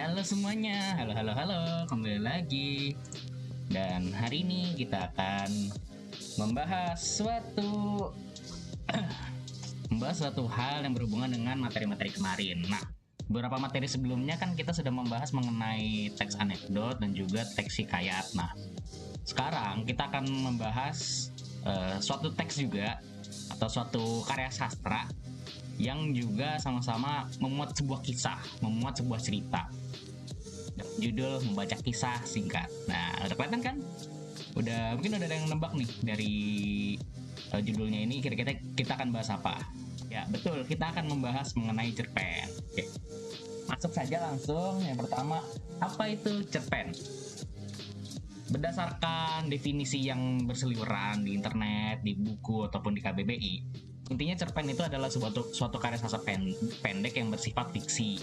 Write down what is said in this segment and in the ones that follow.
Halo semuanya, halo, kembali lagi. Dan hari ini kita akan membahas suatu hal yang berhubungan dengan materi-materi kemarin. Nah, beberapa materi sebelumnya kan kita sudah membahas mengenai teks anekdot dan juga teks hikayat. Nah, sekarang kita akan membahas suatu teks juga atau suatu karya sastra yang juga sama-sama memuat sebuah kisah, memuat sebuah cerita. Judul membaca kisah singkat. Nah, udah kelihatan kan? Mungkin udah ada yang nembak nih dari judulnya ini. Kira-kira kita akan bahas apa? Ya, betul. Kita akan membahas mengenai cerpen. Oke. Masuk saja langsung. Yang pertama, apa itu cerpen? Berdasarkan definisi yang berseliweran di internet, di buku ataupun di KBBI, intinya cerpen itu adalah suatu karya sastra pendek yang bersifat fiksi.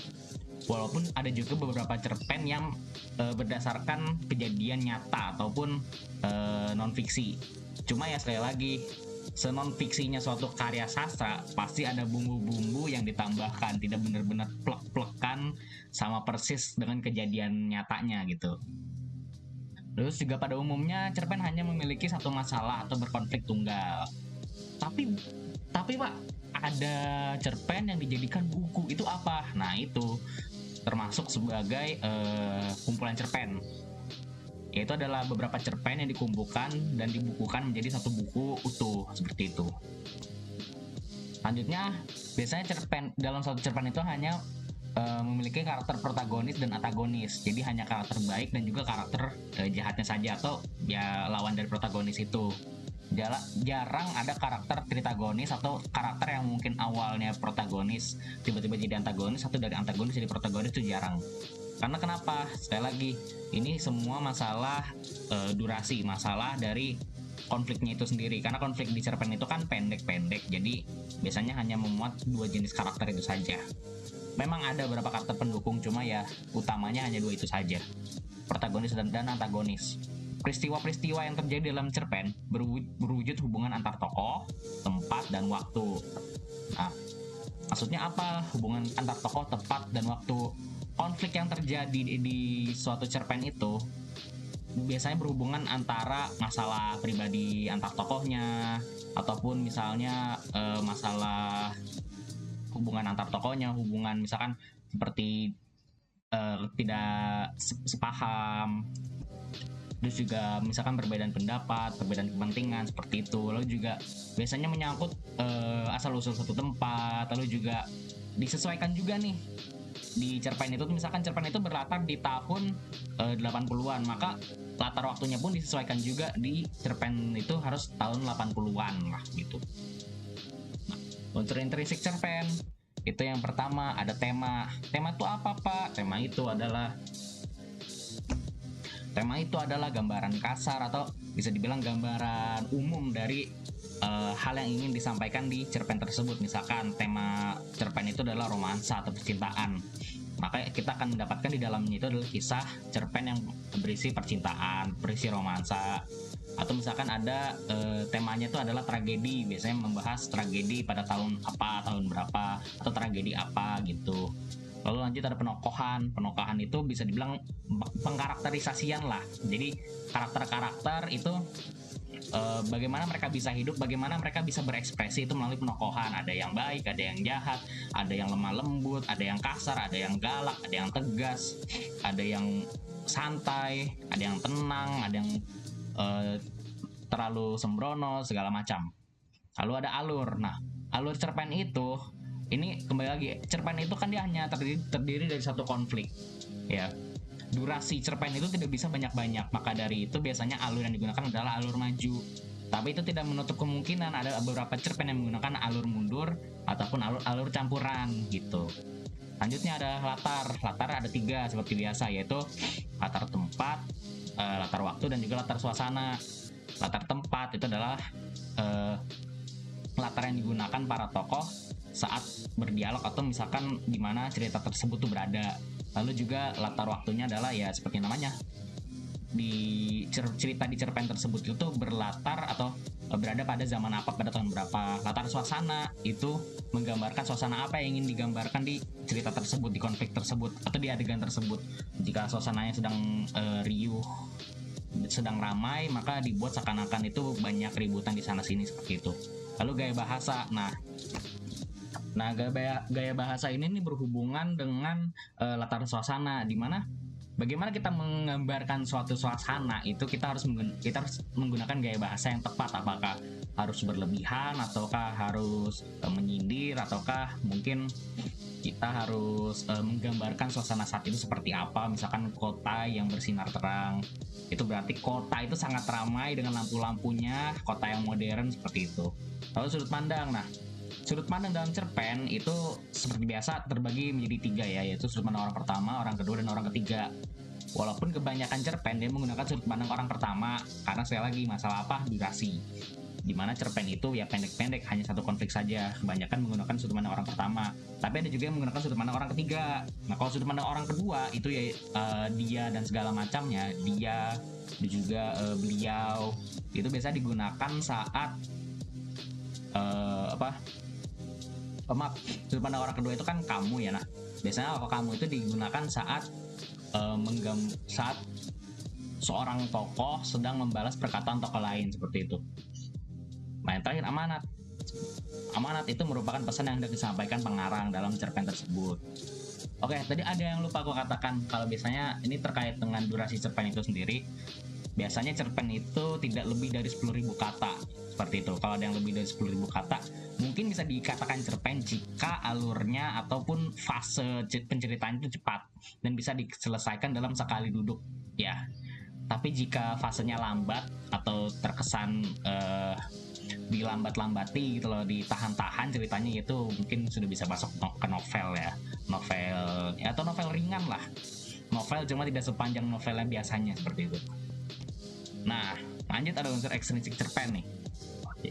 Walaupun ada juga beberapa cerpen yang berdasarkan kejadian nyata ataupun non fiksi. Cuma ya sekali lagi, senon fiksinya suatu karya sastra pasti ada bumbu-bumbu yang ditambahkan, tidak benar-benar plek-plekan sama persis dengan kejadian nyatanya gitu. Terus juga pada umumnya cerpen hanya memiliki satu masalah atau berkonflik tunggal. Tapi Pak, ada cerpen yang dijadikan buku, itu apa? Nah, itu termasuk sebagai kumpulan cerpen. Yaitu adalah beberapa cerpen yang dikumpulkan dan dibukukan menjadi satu buku utuh, seperti itu. Selanjutnya, biasanya dalam satu cerpen itu hanya memiliki karakter protagonis dan antagonis. Jadi hanya karakter baik dan juga karakter jahatnya saja, atau ya lawan dari protagonis itu. Jarang ada karakter tritagonis atau karakter yang mungkin awalnya protagonis tiba-tiba jadi antagonis, atau dari antagonis jadi protagonis, itu jarang. Karena kenapa? Sekali lagi, ini semua masalah durasi, masalah dari konfliknya itu sendiri. Karena konflik di cerpen itu kan pendek-pendek, jadi biasanya hanya memuat dua jenis karakter itu saja. Memang ada beberapa karakter pendukung, cuma ya utamanya hanya dua itu saja, protagonis dan antagonis. Peristiwa-peristiwa yang terjadi dalam cerpen berwujud hubungan antar tokoh, tempat, dan waktu. Nah, maksudnya apa hubungan antar tokoh, tempat, dan waktu? Konflik yang terjadi di suatu cerpen itu biasanya berhubungan antara masalah pribadi antar tokohnya, ataupun misalnya masalah hubungan antar tokohnya, hubungan misalkan seperti tidak sepaham. Terus juga misalkan perbedaan pendapat, perbedaan kepentingan, seperti itu. Lalu juga biasanya menyangkut asal-usul satu tempat. Lalu juga disesuaikan juga nih di cerpen itu. Misalkan cerpen itu berlatar di tahun 80-an, maka latar waktunya pun disesuaikan juga di cerpen itu harus tahun 80-an lah gitu. Nah, unsur intrinsik cerpen itu yang pertama ada tema. Tema itu apa, Pak? Tema itu adalah gambaran kasar atau bisa dibilang gambaran umum dari hal yang ingin disampaikan di cerpen tersebut. Misalkan tema cerpen itu adalah romansa atau percintaan, maka kita akan mendapatkan di dalamnya itu adalah kisah cerpen yang berisi percintaan, berisi romansa. Atau misalkan ada temanya itu adalah tragedi, biasanya membahas tragedi pada tahun apa, tahun berapa, atau tragedi apa gitu. Lalu lanjut ada penokohan itu bisa dibilang pengkarakterisasian lah. Jadi karakter-karakter itu bagaimana mereka bisa hidup, bagaimana mereka bisa berekspresi itu melalui penokohan. Ada yang baik, ada yang jahat, ada yang lemah lembut, ada yang kasar, ada yang galak, ada yang tegas, ada yang santai, ada yang tenang, ada yang terlalu sembrono, segala macam. Lalu ada alur. Nah, alur cerpen itu, ini kembali lagi, cerpen itu kan dia hanya terdiri dari satu konflik, ya. Durasi cerpen itu tidak bisa banyak-banyak, maka dari itu biasanya alur yang digunakan adalah alur maju. Tapi itu tidak menutup kemungkinan ada beberapa cerpen yang menggunakan alur mundur ataupun alur campuran gitu. Lanjutnya ada latar ada 3 seperti biasa, yaitu latar tempat, latar waktu, dan juga latar suasana. Latar tempat itu adalah latar yang digunakan para tokoh saat berdialog atau misalkan di mana cerita tersebut tuh berada. Lalu juga latar waktunya adalah ya seperti namanya, di cerita di cerpen tersebut itu berlatar atau berada pada zaman apa, pada tahun berapa. Latar suasana itu menggambarkan suasana apa yang ingin digambarkan di cerita tersebut, di konflik tersebut, atau di adegan tersebut. Jika suasananya sedang riuh, sedang ramai, maka dibuat seakan-akan itu banyak ributan di sana sini seperti itu. Lalu gaya bahasa. Nah, gaya bahasa ini nih berhubungan dengan latar suasana, di mana bagaimana kita menggambarkan suatu suasana itu kita harus menggunakan gaya bahasa yang tepat. Apakah harus berlebihan, ataukah harus menyindir, ataukah mungkin kita harus menggambarkan suasana saat itu seperti apa. Misalkan kota yang bersinar terang, itu berarti kota itu sangat ramai dengan lampu-lampunya, kota yang modern seperti itu. Lalu sudut pandang. Nah, sudut pandang dalam cerpen itu seperti biasa terbagi menjadi 3 ya, yaitu sudut pandang orang pertama, orang kedua, dan orang ketiga. Walaupun kebanyakan cerpen dia menggunakan sudut pandang orang pertama, karena sekali lagi masalah apa? Durasi. Dimana cerpen itu ya pendek-pendek, hanya satu konflik saja. Kebanyakan menggunakan sudut pandang orang pertama. Tapi ada juga yang menggunakan sudut pandang orang ketiga. Nah, kalau sudut pandang orang kedua itu ya dia dan segala macamnya, dia dan juga beliau, itu biasa digunakan saat maaf, sudut pandang orang kedua itu kan kamu ya. Nah, biasanya kalau kamu itu digunakan saat saat seorang tokoh sedang membalas perkataan tokoh lain seperti itu. Nah, yang terakhir amanat. Amanat itu merupakan pesan yang hendak disampaikan pengarang dalam cerpen tersebut. Oke, tadi ada yang lupa aku katakan, kalau biasanya ini terkait dengan durasi cerpen itu sendiri. Biasanya cerpen itu tidak lebih dari 10.000 kata seperti itu. Kalau ada yang lebih dari 10.000 kata, mungkin bisa dikatakan cerpen jika alurnya ataupun fase penceritaan itu cepat dan bisa diselesaikan dalam sekali duduk ya. Tapi jika fasenya lambat atau terkesan dilambat-lambati gitu loh, ditahan-tahan ceritanya, itu mungkin sudah bisa masuk ke novel ya. Novel ya, atau novel ringan lah. Novel cuma tidak sepanjang novel yang biasanya seperti itu. Nah, lanjut ada unsur ekstrinsik cerpen nih.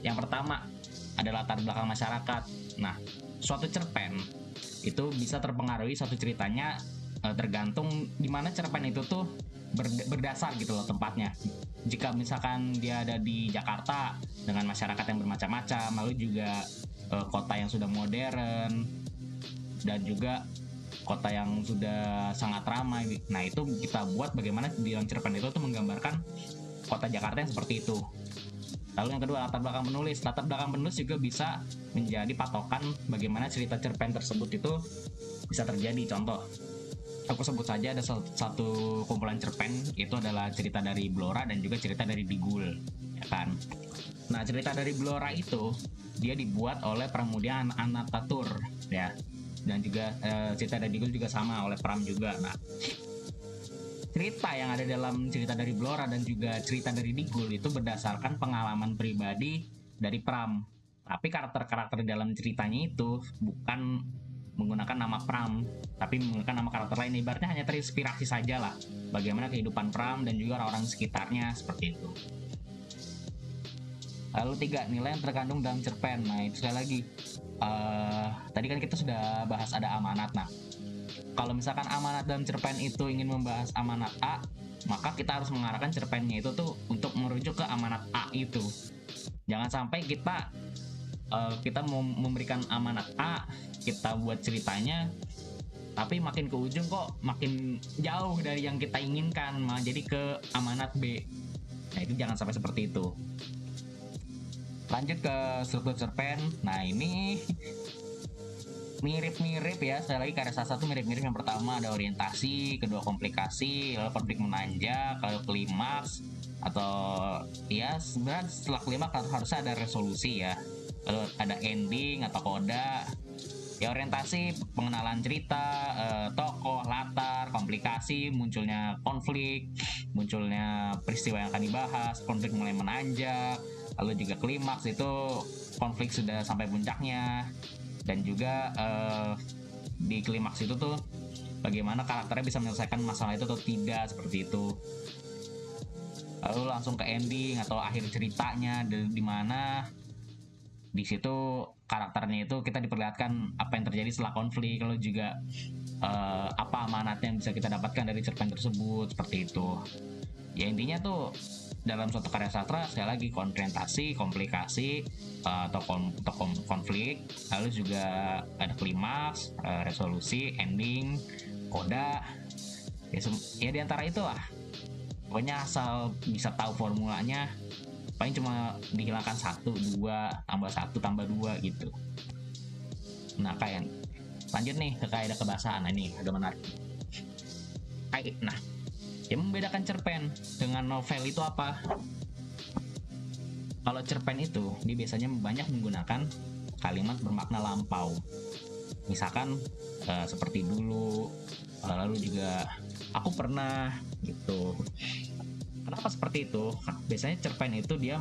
Yang pertama ada latar belakang masyarakat. Nah, suatu cerpen itu bisa terpengaruhi suatu ceritanya tergantung di mana cerpen itu tuh berdasar gitu loh tempatnya. Jika misalkan dia ada di Jakarta dengan masyarakat yang bermacam-macam, lalu juga kota yang sudah modern dan juga kota yang sudah sangat ramai. Nah, itu kita buat bagaimana di dalam cerpen itu tuh menggambarkan kota Jakarta yang seperti itu. Lalu yang kedua, latar belakang penulis. Latar belakang penulis juga bisa menjadi patokan bagaimana cerita cerpen tersebut itu bisa terjadi. Contoh, aku sebut saja ada satu kumpulan cerpen, itu adalah cerita dari Blora dan juga cerita dari Digul, ya kan? Nah, cerita dari Blora itu dia dibuat oleh Pramudia Anantatur, ya, dan juga cerita dari Digul juga sama oleh Pram juga. Nah, cerita yang ada dalam cerita dari Blora dan juga cerita dari Digul itu berdasarkan pengalaman pribadi dari Pram. Tapi karakter-karakter dalam ceritanya itu bukan menggunakan nama Pram, tapi menggunakan nama karakter lain. Ibaratnya hanya terinspirasi saja lah bagaimana kehidupan Pram dan juga orang-orang sekitarnya seperti itu. Lalu 3, nilai yang terkandung dalam cerpen. Nah, itu sekali lagi tadi kan kita sudah bahas ada amanat. Nah, kalau misalkan amanat dalam cerpen itu ingin membahas amanat A, maka kita harus mengarahkan cerpennya itu tuh untuk merujuk ke amanat A itu. Jangan sampai kita mau memberikan amanat A, kita buat ceritanya, tapi makin ke ujung kok makin jauh dari yang kita inginkan, malah jadi ke amanat B. Nah, itu jangan sampai seperti itu. Lanjut ke struktur cerpen. Nah, ini mirip-mirip ya, sekali lagi karya sastra tuh mirip-mirip. Yang pertama ada orientasi, kedua komplikasi, lalu konflik menanjak, lalu klimaks, atau ya sebenarnya setelah klimaks harusnya ada resolusi ya, lalu ada ending atau koda. Ya, orientasi pengenalan cerita, tokoh, latar, komplikasi munculnya konflik, munculnya peristiwa yang akan dibahas, konflik mulai menanjak, lalu juga klimaks itu konflik sudah sampai puncaknya. Dan juga di klimaks itu tuh bagaimana karakternya bisa menyelesaikan masalah itu atau tidak, seperti itu. Lalu langsung ke ending atau akhir ceritanya, di mana di situ karakternya itu kita diperlihatkan apa yang terjadi setelah konflik, lalu juga apa amanatnya yang bisa kita dapatkan dari cerpen tersebut, seperti itu. Ya intinya tuh dalam suatu karya sastra sekali lagi konfrontasi, komplikasi, konflik, lalu juga ada klimaks, resolusi, ending, koda, ya, ya di antara itu lah. Pokoknya asal bisa tahu formulanya, paling cuma dihilangkan 1, 2, tambah 1, tambah 2 gitu. Nah kayak lanjut nih ke kaidah kebahasaan. Nah, ini agak menarik. Nah, yang membedakan cerpen dengan novel itu apa? Kalau cerpen itu dia biasanya banyak menggunakan kalimat bermakna lampau. Misalkan seperti dulu, lalu juga aku pernah gitu. Kenapa seperti itu? Biasanya cerpen itu dia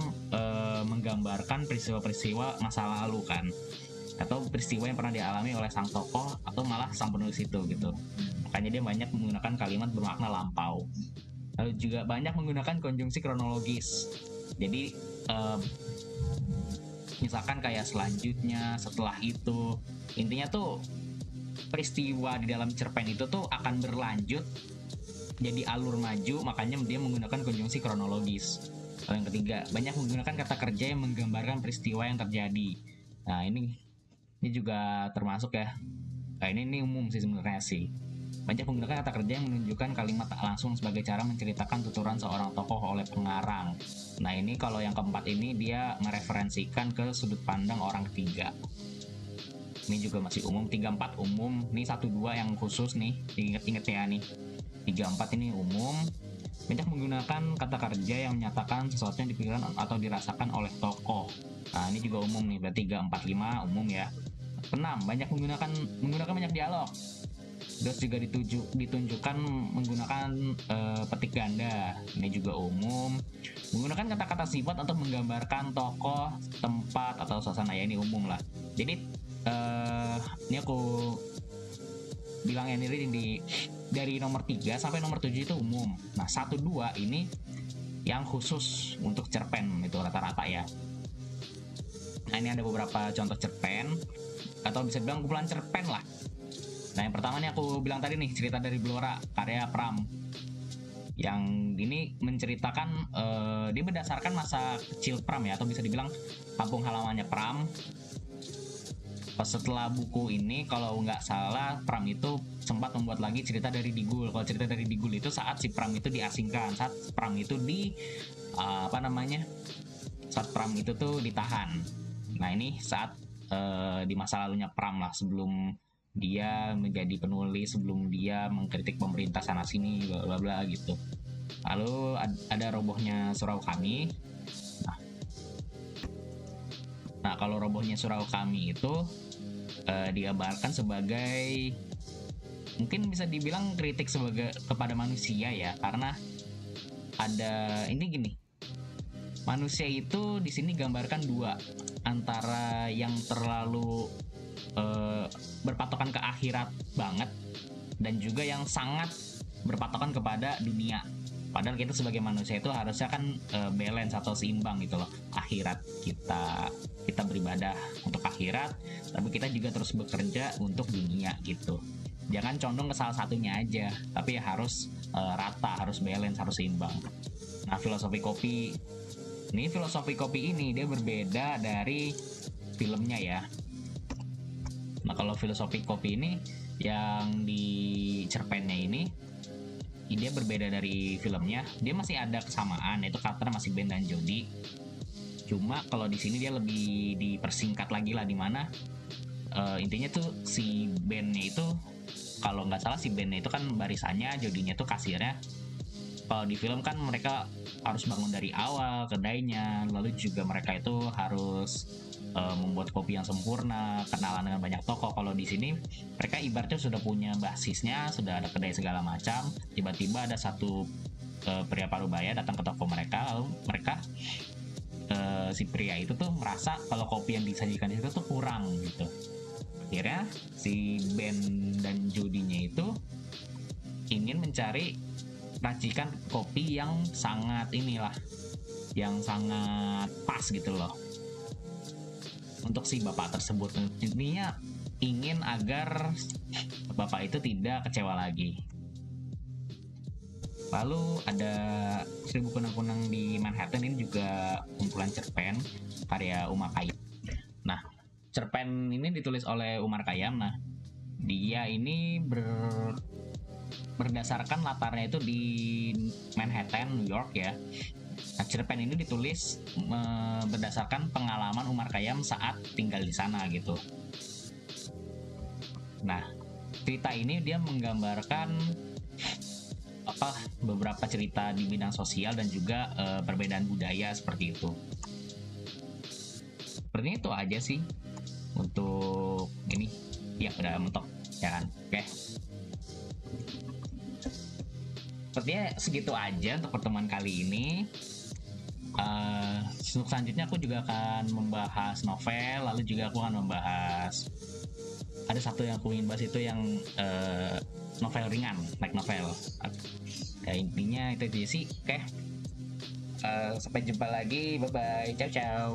menggambarkan peristiwa-peristiwa masa lalu kan, atau peristiwa yang pernah dialami oleh sang tokoh atau malah sang penulis itu gitu. Makanya dia banyak menggunakan kalimat bermakna lampau. Lalu juga banyak menggunakan konjungsi kronologis. Jadi misalkan kayak selanjutnya, setelah itu, intinya tuh peristiwa di dalam cerpen itu tuh akan berlanjut jadi alur maju, makanya dia menggunakan konjungsi kronologis. Lalu yang ketiga, banyak menggunakan kata kerja yang menggambarkan peristiwa yang terjadi. Nah ini juga termasuk ya. Nah ini umum sih sebenarnya sih. Banyak menggunakan kata kerja yang menunjukkan kalimat tak langsung sebagai cara menceritakan tuturan seorang tokoh oleh pengarang. Nah ini kalau yang keempat ini dia mereferensikan ke sudut pandang orang ketiga. Ini juga masih umum, 3-4 umum. Ini 1-2 yang khusus nih, inget-inget ya nih. 3-4 ini umum. Banyak menggunakan kata kerja yang menyatakan sesuatu yang dipikirkan atau dirasakan oleh tokoh. Nah ini juga umum nih, berarti 3-4-5 umum ya. 6. Banyak menggunakan banyak dialog. Terus juga ditunjukkan menggunakan petik ganda. Ini juga umum. Menggunakan kata-kata sifat untuk menggambarkan tokoh, tempat, atau suasana. Ya ini umum lah. Jadi ini aku bilangnya ini dari nomor 3 sampai nomor 7 itu umum. Nah 1-2 ini yang khusus untuk cerpen, itu rata-rata ya. Nah ini ada beberapa contoh cerpen, atau bisa bilang kumpulan cerpen lah. Nah yang pertama nih aku bilang tadi nih, cerita dari Blora karya Pram. Yang ini menceritakan dia berdasarkan masa kecil Pram ya, atau bisa dibilang kampung halamannya Pram. Setelah buku ini kalau nggak salah Pram itu sempat membuat lagi cerita dari Digul. Kalau cerita dari Digul itu saat si Pram itu diasingkan, saat Pram itu saat Pram itu tuh ditahan. Nah ini saat di masa lalunya Pram lah, sebelum dia menjadi penulis, sebelum dia mengkritik pemerintah sana sini bla bla bla gitu. Lalu ada robohnya surau kami. Nah kalau robohnya surau kami itu digambarkan sebagai, mungkin bisa dibilang kritik kepada manusia ya, karena ada ini gini, manusia itu di sini gambarkan dua, antara yang terlalu berpatokan ke akhirat banget, dan juga yang sangat berpatokan kepada dunia. Padahal kita sebagai manusia itu harusnya kan balance atau seimbang gitu loh. Akhirat kita beribadah untuk akhirat, tapi kita juga terus bekerja untuk dunia gitu. Jangan condong ke salah satunya aja, tapi ya harus rata, harus balance, harus seimbang. Nah filosofi kopi ini dia berbeda dari filmnya ya. Nah kalau filosofi kopi ini yang di cerpennya ini dia berbeda dari filmnya. Dia masih ada kesamaan, yaitu karakter masih Ben dan Jody. Cuma kalau di sini dia lebih dipersingkat lagi lah, dimana intinya tuh si Ben-nya itu, kalau nggak salah si Ben-nya itu kan barisannya, Jody-nya tuh kasirnya. Kalau di film kan mereka harus bangun dari awal kedainya, lalu juga mereka itu harus membuat kopi yang sempurna, kenalan dengan banyak toko. Kalau di sini mereka ibaratnya sudah punya basisnya, sudah ada kedai segala macam. Tiba-tiba ada satu pria parubaya datang ke toko mereka, lalu mereka si pria itu tuh merasa kalau kopi yang disajikan itu tuh kurang gitu. Akhirnya si Ben dan Jody-nya itu ingin mencari racikan kopi yang sangat pas gitu loh untuk si bapak tersebut. Intinya ingin agar bapak itu tidak kecewa lagi. Lalu ada Seribu Kunang-Kunang di Manhattan, ini juga kumpulan cerpen karya Umar Khayyam. Nah, cerpen ini ditulis oleh Umar Khayyam. Nah, dia ini berdasarkan latarnya itu di Manhattan, New York ya. Nah, cerpen ini ditulis berdasarkan pengalaman Umar Khayyam saat tinggal di sana gitu. Nah, cerita ini dia menggambarkan beberapa cerita di bidang sosial dan juga perbedaan budaya seperti itu. Sepertinya itu aja sih untuk ini. Ya udah mentok ya kan. Oke. Sepertinya segitu aja untuk pertemuan kali ini. Selanjutnya aku juga akan membahas novel, lalu juga aku akan membahas, ada satu yang aku ingin bahas itu yang novel ringan, light novel. Ya, intinya itu aja sih. Oke. Sampai jumpa lagi. Bye bye. Ciao ciao.